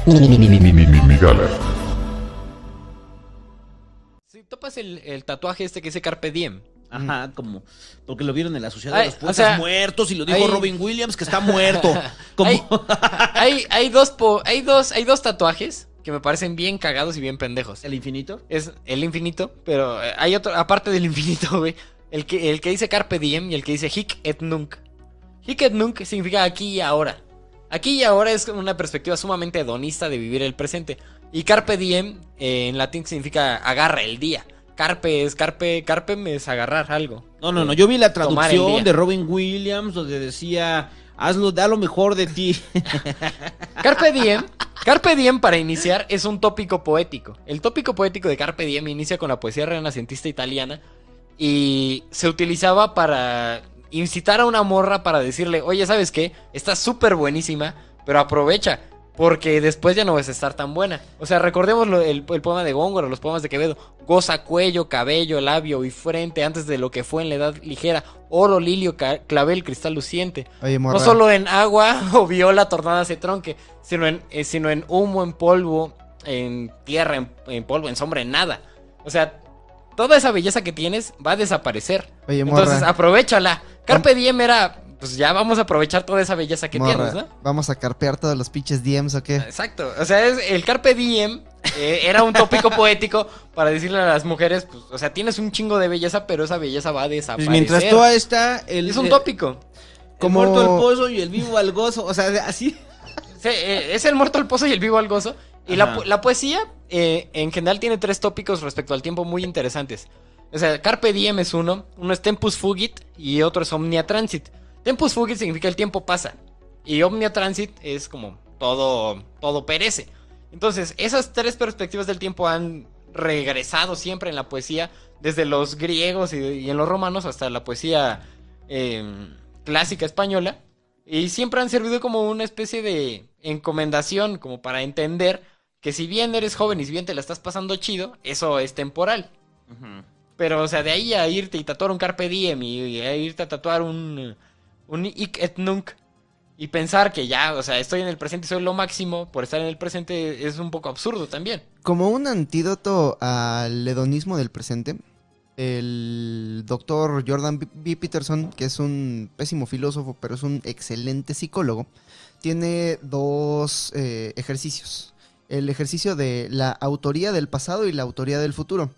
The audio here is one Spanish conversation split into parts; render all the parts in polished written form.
Migala. Si topas el tatuaje que dice Carpe Diem. Ajá, como porque lo vieron en la Sociedad de los Poetas o sea, Muertos y lo dijo Robin Williams que está muerto. Como... hay dos tatuajes que me parecen bien cagados y bien pendejos. ¿El infinito? Es el infinito, pero hay otro, aparte del infinito, güey. El que dice Carpe Diem y el que dice Hic et Nunc. Hic et Nunc significa aquí y ahora. Aquí y ahora es una perspectiva sumamente hedonista de vivir el presente. Y Carpe Diem en latín significa agarra el día. Carpe es agarrar algo. No, yo vi la traducción de Robin Williams donde decía, da lo mejor de ti. Carpe Diem para iniciar es un tópico poético. El tópico poético de Carpe Diem inicia con la poesía renacentista italiana y se utilizaba para incitar a una morra para decirle, oye, ¿sabes qué? Estás súper buenísima, pero aprovecha, porque después ya no vas a estar tan buena. O sea, recordemos el poema de Góngora, los poemas de Quevedo. Goza cuello, cabello, labio y frente antes de lo que fue en la edad ligera. Oro, lilio, clavel, cristal luciente. Oye, morra. No solo en agua o viola tornada se tronque, sino en humo, en polvo, en tierra, en polvo, en sombra, en nada. O sea, toda esa belleza que tienes va a desaparecer. Oye, morra. Entonces, aprovéchala. Carpe Diem era, pues ya vamos a aprovechar toda esa belleza que tienes, ¿no? ¿Vamos a carpear todos los pinches DMs o qué? Exacto. O sea, el Carpe Diem era un tópico poético para decirle a las mujeres, pues, o sea, tienes un chingo de belleza, pero esa belleza va a desaparecer. Pues mientras toda está... es un tópico. Como el muerto al pozo y el vivo al gozo. O sea, así... Sí, es el muerto al pozo y el vivo al gozo. Y la poesía, en general, tiene tres tópicos respecto al tiempo muy interesantes. O sea, Carpe Diem es uno es Tempus Fugit y otro es Omnia Transit. Tempus Fugit significa el tiempo pasa y Omnia Transit es como todo perece. Entonces, esas tres perspectivas del tiempo han regresado siempre en la poesía, desde los griegos y en los romanos hasta la poesía clásica española. Y siempre han servido como una especie de encomendación, como para entender que si bien eres joven y si bien te la estás pasando chido, eso es temporal. Pero, o sea, de ahí a irte y tatuar un Carpe Diem y a irte a tatuar un Hic et Nunc y pensar que ya, o sea, estoy en el presente y soy lo máximo por estar en el presente es un poco absurdo también. Como un antídoto al hedonismo del presente, el doctor Jordan B. Peterson, que es un pésimo filósofo, pero es un excelente psicólogo, tiene dos ejercicios. El ejercicio de la autoría del pasado y la autoría del futuro,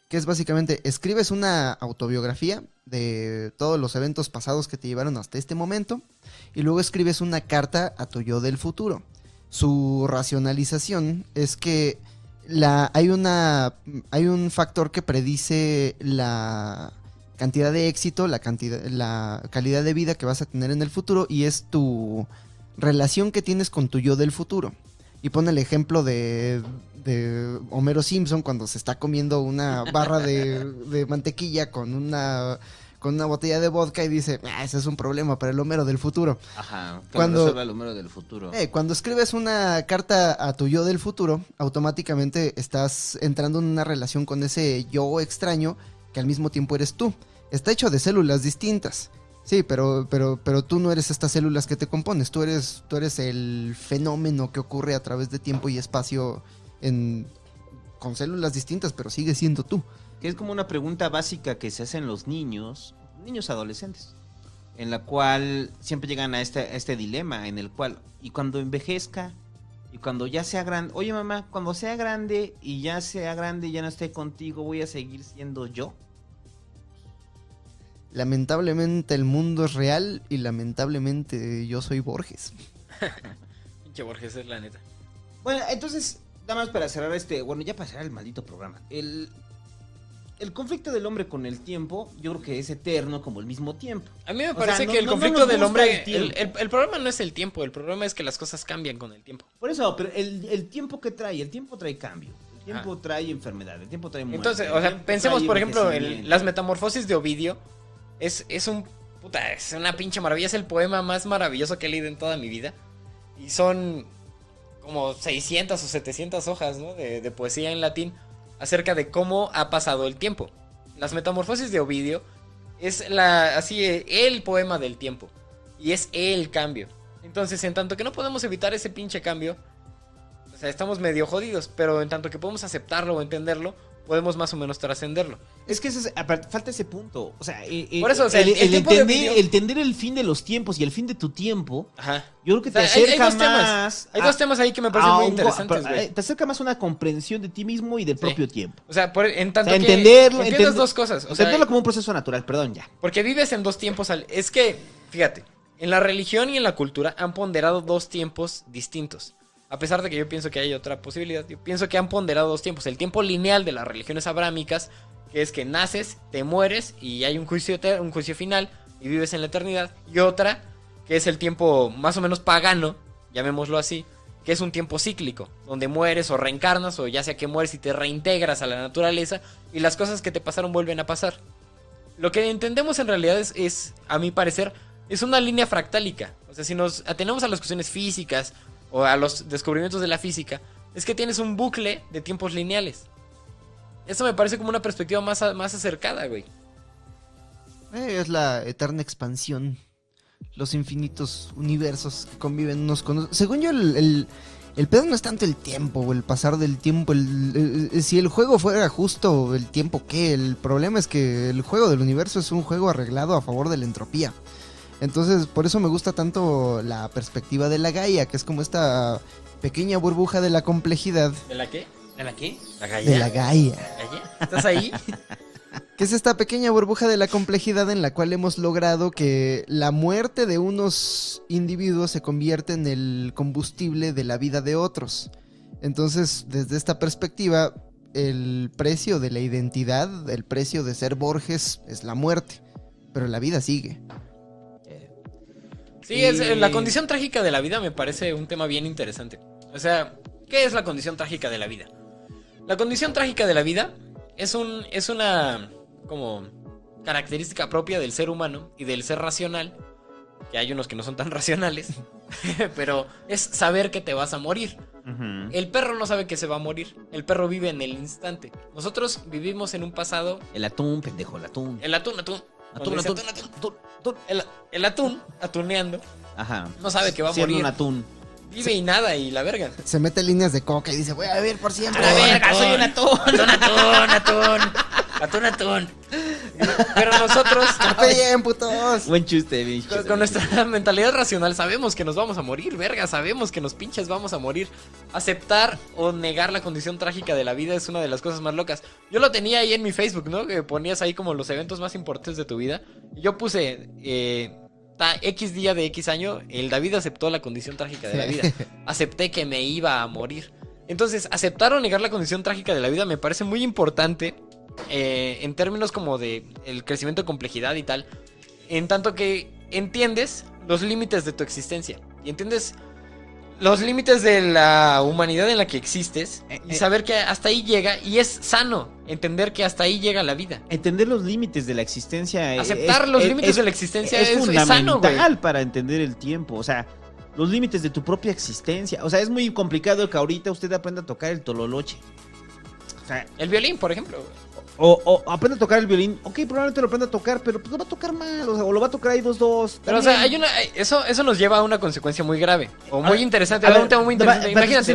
que es básicamente, escribes una autobiografía de todos los eventos pasados que te llevaron hasta este momento, y luego escribes una carta a tu yo del futuro. Su racionalización es que hay un factor que predice la cantidad de éxito, la calidad de vida que vas a tener en el futuro, y es tu relación que tienes con tu yo del futuro. Y pone el ejemplo de Homero Simpson cuando se está comiendo una barra de mantequilla con una botella de vodka y dice, ese es un problema para el Homero del futuro. Ajá, cuando resuelve el Homero del futuro. Cuando escribes una carta a tu yo del futuro, automáticamente estás entrando en una relación con ese yo extraño que al mismo tiempo eres tú. Está hecho de células distintas. Sí, pero tú no eres estas células que te compones, tú eres el fenómeno que ocurre a través de tiempo y espacio con células distintas, pero sigue siendo tú. Que es como una pregunta básica que se hacen los niños adolescentes, en la cual siempre llegan a este dilema, en el cual, y cuando envejezca, y cuando ya sea grande, oye mamá, cuando sea grande y ya no esté contigo, ¿voy a seguir siendo yo? Lamentablemente el mundo es real y lamentablemente yo soy Borges. Pinche Borges es la neta. Bueno, entonces, nada más para cerrar ya para cerrar el maldito programa. El conflicto del hombre con el tiempo, yo creo que es eterno como el mismo tiempo. A mí me parece que el conflicto del hombre, el problema no es el tiempo, el problema es que las cosas cambian con el tiempo. Por eso, pero el tiempo que trae, el tiempo trae cambio. El tiempo trae enfermedad, el tiempo trae muerte. Entonces, o sea, pensemos por ejemplo en las metamorfosis de Ovidio. Es una pinche maravilla, es el poema más maravilloso que he leído en toda mi vida. Y son como 600 o 700 hojas, ¿no? de poesía en latín acerca de cómo ha pasado el tiempo. Las metamorfosis de Ovidio es el poema del tiempo. Y es el cambio. Entonces, en tanto que no podemos evitar ese pinche cambio, O sea, estamos medio jodidos, pero en tanto que podemos aceptarlo o entenderlo, podemos más o menos trascenderlo. Es que falta ese punto. O sea, Por eso, o sea, el entender el fin de los tiempos y el fin de tu tiempo, Ajá. yo creo que te O sea, acerca hay dos temas. más. Hay dos temas ahí que me parecen muy interesantes, pero, güey. te acerca más a una comprensión de ti mismo y del Sí. propio tiempo. O sea, en tanto O sea, que entenderlo, entiendes dos cosas. O sea, entenderlo como un proceso natural, perdón, ya. porque vives en dos tiempos. Es que, fíjate, en la religión y en la cultura han ponderado dos tiempos distintos. A pesar de que yo pienso que hay otra posibilidad, yo pienso que han ponderado dos tiempos. El tiempo lineal de las religiones abrámicas, que es que naces, te mueres y hay un juicio final y vives en la eternidad. Y otra, que es el tiempo más o menos pagano, llamémoslo así, que es un tiempo cíclico, donde mueres o reencarnas, o ya sea que mueres y te reintegras a la naturaleza y las cosas que te pasaron vuelven a pasar. Lo que entendemos en realidad es, a mi parecer, es una línea fractálica. O sea, si nos atenemos a las cuestiones físicas o a los descubrimientos de la física, es que tienes un bucle de tiempos lineales. Eso me parece como una perspectiva más acercada, güey. Es la eterna expansión. Los infinitos universos que conviven unos con otros. Según yo, el pedo no es tanto el tiempo o el pasar del tiempo. Si el juego fuera justo, el tiempo, ¿qué? El problema es que el juego del universo es un juego arreglado a favor de la entropía. Entonces, por eso me gusta tanto la perspectiva de la Gaia, que es como esta pequeña burbuja de la complejidad. ¿De la qué? ¿De la qué? ¿La Gaia? De la Gaia. ¿Gaia? ¿Estás ahí? Que es esta pequeña burbuja de la complejidad en la cual hemos logrado que la muerte de unos individuos se convierta en el combustible de la vida de otros. Entonces, desde esta perspectiva, el precio de la identidad, el precio de ser Borges es la muerte, pero la vida sigue. Sí, la condición trágica de la vida me parece un tema bien interesante. O sea, ¿qué es la condición trágica de la vida? La condición trágica de la vida es una como característica propia del ser humano y del ser racional, que hay unos que no son tan racionales, pero es saber que te vas a morir. Uh-huh. El perro no sabe que se va a morir, el perro vive en el instante. Nosotros vivimos en un pasado... El atún, pendejo, el atún. El atún. Atún. El atún, atuneando, Ajá. no sabe que va a Siendo morir. un atún. Vive y nada y la verga. Se mete líneas de coca y dice, voy a vivir por siempre. A la verga, soy un atún. Pero nosotros, Carpe diem, putos. Buen chiste, bicho. con nuestra mentalidad racional, sabemos que nos vamos a morir, verga. Sabemos que nos pinches vamos a morir. Aceptar o negar la condición trágica de la vida es una de las cosas más locas. Yo lo tenía ahí en mi Facebook, ¿no? Que ponías ahí como los eventos más importantes de tu vida. Y yo puse... X día de X año, el David aceptó la condición trágica de la vida. Acepté que me iba a morir. Entonces, aceptar o negar la condición trágica de la vida me parece muy importante en términos como de el crecimiento de complejidad y tal. En tanto que entiendes los límites de tu existencia y entiendes los límites de la humanidad en la que existes y saber que hasta ahí llega, y es sano entender que hasta ahí llega la vida. Entender los límites de la existencia. Aceptar los límites de la existencia es fundamental sano, güey. para entender el tiempo. O sea, los límites de tu propia existencia. O sea, es muy complicado que ahorita usted aprenda a tocar el tololoche. O sea, El violín, por ejemplo. o aprenda a tocar el violín. Ok, probablemente lo aprenda a tocar, pero pues lo va a tocar mal. O sea, o lo va a tocar ahí dos. Pero, o sea, eso nos lleva a una consecuencia muy grave. O muy interesante. A ver, un tema muy interesante. Imagínate,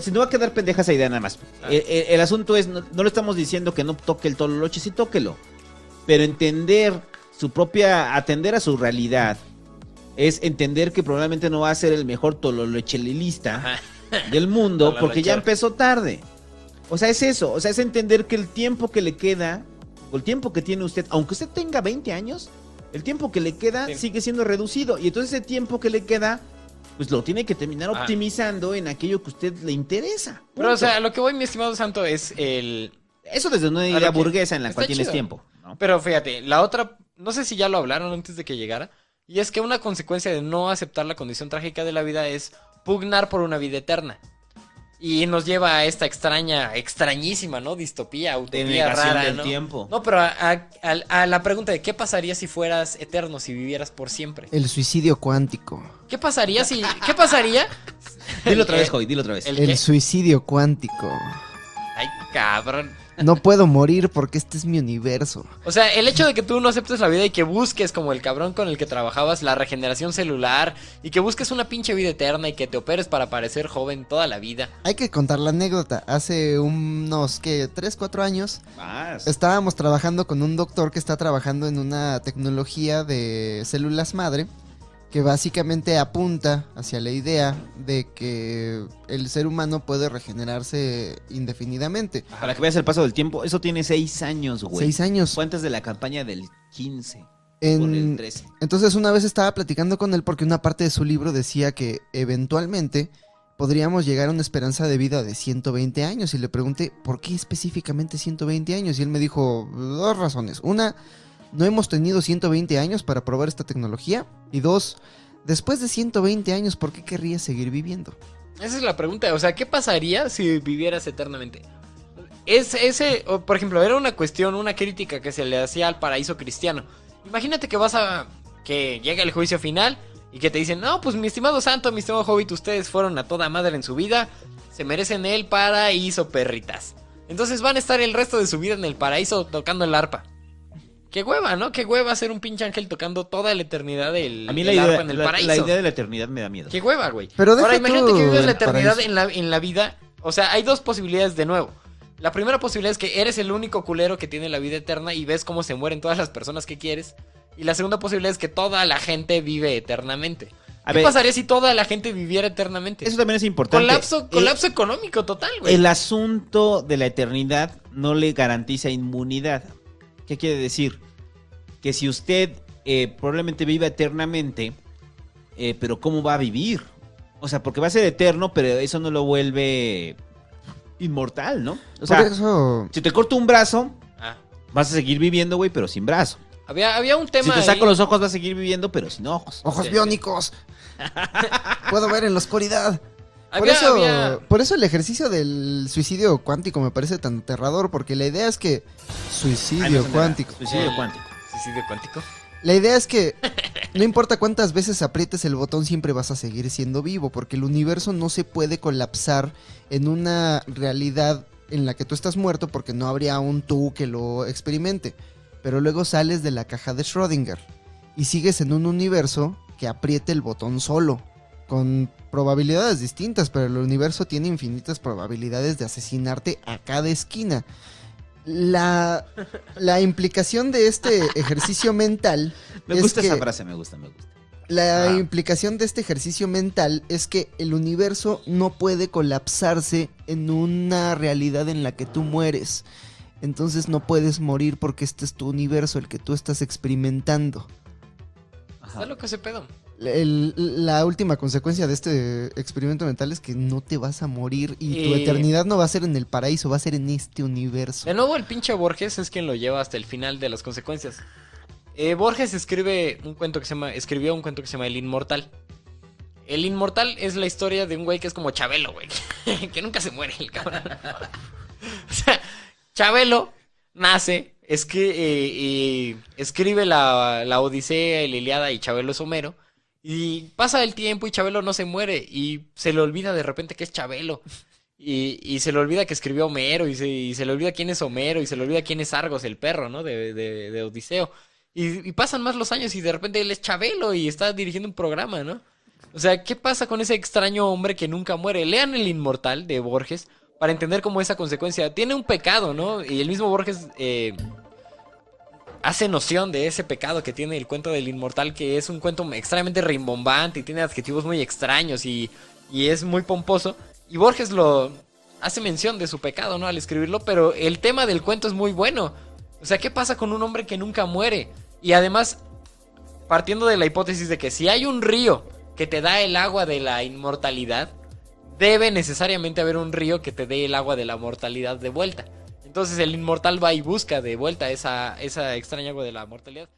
si no va a quedar pendeja esa idea nada más. El asunto es, no le estamos diciendo que no toque el tololoche, sí tóquelo. Pero atender a su realidad, es entender que probablemente no va a ser el mejor tololochelilista del mundo, porque ya empezó tarde. O sea, es eso. O sea, es entender que el tiempo que le queda, o el tiempo que tiene usted, aunque usted tenga 20 años, el tiempo que le queda sigue siendo reducido. Y entonces ese tiempo que le queda, pues lo tiene que terminar optimizando en aquello que a usted le interesa. Punto. Pero, o sea, lo que voy, mi estimado Santo, es el... Eso desde una idea burguesa en la cual tienes chido. tiempo, ¿no? Pero fíjate, la otra, no sé si ya lo hablaron antes de que llegara, y es que una consecuencia de no aceptar la condición trágica de la vida es pugnar por una vida eterna. Y nos lleva a esta extrañísima, ¿no? Distopía, utopía rara, del ¿no? tiempo. No, pero a la pregunta de ¿qué pasaría si fueras eterno, si vivieras por siempre? El suicidio cuántico. ¿Qué pasaría si... ¿Qué pasaría? Dilo otra vez, Joy, dilo otra vez. ¿El qué? El suicidio cuántico. Ay, cabrón. No puedo morir porque este es mi universo. O sea, el hecho de que tú no aceptes la vida y que busques, como el cabrón con el que trabajabas, la regeneración celular, y que busques una pinche vida eterna y que te operes para parecer joven toda la vida. Hay que contar la anécdota. Hace unos, ¿qué? 3, 4 años. Más. Estábamos trabajando con un doctor que está trabajando en una tecnología de células madre que básicamente apunta hacia la idea de que el ser humano puede regenerarse indefinidamente. Para que veas el paso del tiempo, eso tiene 6 años, güey. 6 años. Fue antes de la campaña del 15. En- Por el 13. Entonces una vez estaba platicando con él porque una parte de su libro decía que eventualmente podríamos llegar a una esperanza de vida de 120 años. Y le pregunté, ¿por qué específicamente 120 años? Y él me dijo 2 razones. Una, no hemos tenido 120 años para probar esta tecnología. Y 2, después de 120 años, ¿por qué querrías seguir viviendo? Esa es la pregunta, o sea, ¿qué pasaría si vivieras eternamente? Por ejemplo, era una cuestión, una crítica que se le hacía al paraíso cristiano. Imagínate que llega el juicio final y que te dicen, no, pues mi estimado santo, mi estimado hobbit, ustedes fueron a toda madre en su vida, se merecen el paraíso, perritas. Entonces van a estar el resto de su vida en el paraíso tocando el arpa. Qué hueva, ¿no? Qué hueva ser un pinche ángel tocando toda la eternidad A mí el arpa en el paraíso. la idea de la eternidad me da miedo. Qué hueva, güey. Pero Ahora deja imagínate tú que vives la el eternidad paraíso. en la vida. O sea, hay 2 posibilidades de nuevo. La primera posibilidad es que eres el único culero que tiene la vida eterna y ves cómo se mueren todas las personas que quieres. Y la segunda posibilidad es que toda la gente vive eternamente. A ¿Qué ver, pasaría si toda la gente viviera eternamente? eso también es importante. Colapso económico total, güey. El asunto de la eternidad no le garantiza inmunidad. ¿Qué quiere decir? Que si usted probablemente viva eternamente, pero ¿cómo va a vivir? O sea, porque va a ser eterno, pero eso no lo vuelve inmortal, ¿no? O sea, Por eso... si te corto un brazo, Ah, vas a seguir viviendo, güey, pero sin brazo. había un Si tema te ahí. saco los ojos, vas a seguir viviendo, pero sin ojos. ¡Ojos Sí. biónicos! Puedo ver en la oscuridad. Había- Por eso el ejercicio del suicidio cuántico me parece tan aterrador, porque la idea es que... Suicidio cuántico. Suicidio cuántico. ¿Suicidio cuántico? La idea es que no importa cuántas veces aprietes el botón, siempre vas a seguir siendo vivo, porque el universo no se puede colapsar en una realidad en la que tú estás muerto, porque no habría un tú que lo experimente. Pero luego sales de la caja de Schrödinger y sigues en un universo que apriete el botón solo, con probabilidades distintas, pero el universo tiene infinitas probabilidades de asesinarte a cada esquina. La implicación de este ejercicio mental Me es gusta que esa frase, me gusta. la Ah. implicación de este ejercicio mental es que el universo no puede colapsarse en una realidad en la que tú mueres. Entonces no puedes morir porque este es tu universo, el que tú estás experimentando. Está loco ese pedo. La última consecuencia de este experimento mental es que no te vas a morir y tu Y- eternidad no va a ser en el paraíso, va a ser en este universo. De nuevo, el pinche Borges es quien lo lleva hasta el final de las consecuencias. Borges escribió un cuento que se llama El Inmortal. El Inmortal es la historia de un güey que es como Chabelo, güey. Que nunca se muere el cabrón. O sea, Chabelo nace, escribe la Odisea, la Ilíada y Chabelo es Homero. Y pasa el tiempo y Chabelo no se muere y se le olvida de repente que es Chabelo. Y se le olvida que escribió Homero y se le olvida quién es Homero y se le olvida quién es Argos, el perro, ¿no? De Odiseo. Y pasan más los años y de repente él es Chabelo y está dirigiendo un programa, ¿no? O sea, ¿qué pasa con ese extraño hombre que nunca muere? Lean El Inmortal de Borges para entender cómo esa consecuencia tiene un pecado, ¿no? Y el mismo Borges hace noción de ese pecado que tiene el cuento del Inmortal, que es un cuento extremadamente rimbombante y tiene adjetivos muy extraños y es muy pomposo. Y Borges lo hace mención de su pecado, ¿no? Al escribirlo, pero el tema del cuento es muy bueno. O sea, ¿qué pasa con un hombre que nunca muere? Y además, partiendo de la hipótesis de que si hay un río que te da el agua de la inmortalidad, debe necesariamente haber un río que te dé el agua de la mortalidad de vuelta. Entonces el inmortal va y busca de vuelta esa extraña agua de la mortalidad.